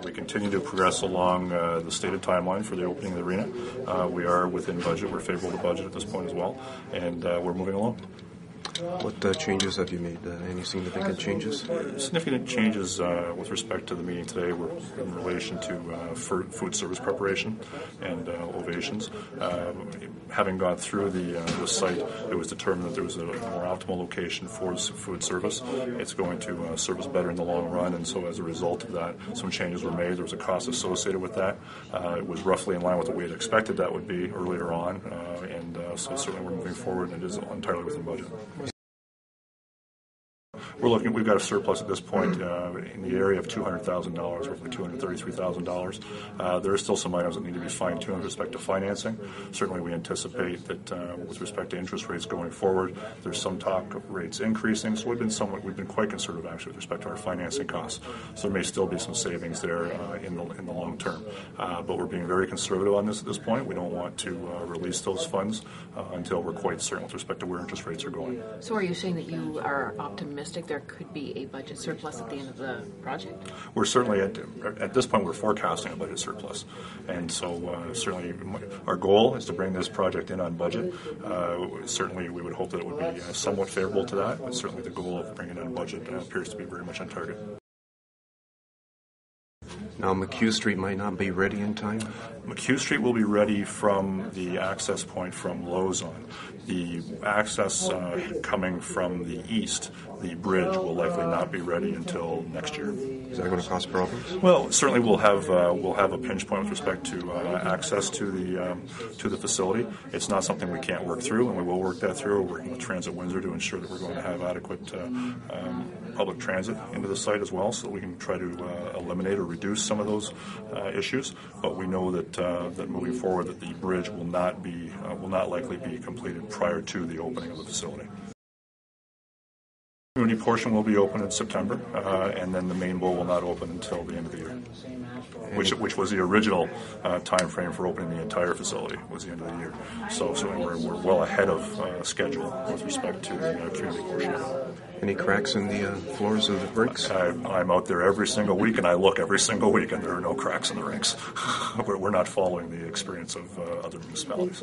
We continue to progress along the stated timeline for the opening of the arena. We are within budget. We're favorable to budget at this point as well, and we're moving along. What changes have you made? Any significant changes? Significant changes with respect to the meeting today were in relation to food service preparation and ovations. Having gone through the site, it was determined that there was a more optimal location for food service. It's going to serve us better in the long run, and so as a result of that, some changes were made. There was a cost associated with that. It was roughly in line with what we had expected that would be earlier on, and so certainly we're moving forward, and it is entirely within budget. We've got a surplus at this point in the area of $200,000, roughly $233,000. There are still some items that need to be fine-tuned with respect to financing. Certainly we anticipate that with respect to interest rates going forward, there's some talk of rates increasing, so we've been quite conservative actually with respect to our financing costs. So there may still be some savings there in the long term. But we're being very conservative on this at this point. We don't want to release those funds until we're quite certain with respect to where interest rates are going. So are you saying that you are optimistic there could be a budget surplus at the end of the project? We're certainly, at this point, we're forecasting a budget surplus. And so certainly our goal is to bring this project in on budget. Certainly we would hope that it would be somewhat favorable to that, but certainly the goal of bringing it on budget appears to be very much on target. Now, McHugh Street might not be ready in time? McHugh Street will be ready from the access point from Lowe's on. The access coming from the east, the bridge, will likely not be ready until next year. Is that going to cause problems? Well, certainly we'll have a pinch point with respect to access to the facility. It's not something we can't work through, and we will work that through. We're working with Transit Windsor to ensure that we're going to have adequate public transit into the site as well, so that we can try to eliminate or reduce some of those issues. But we know that that moving forward, that the bridge will not likely be completed prior to the opening of the facility. The community portion will be open in September, and then the main bowl will not open until the end of the year, which was the original time frame for opening the entire facility, was the end of the year. So we're well ahead of schedule with respect to the community portion. Any cracks in the floors of the rinks? I'm out there every single week, and I look every single week, and there are no cracks in the rinks. We're not following the experience of other municipalities.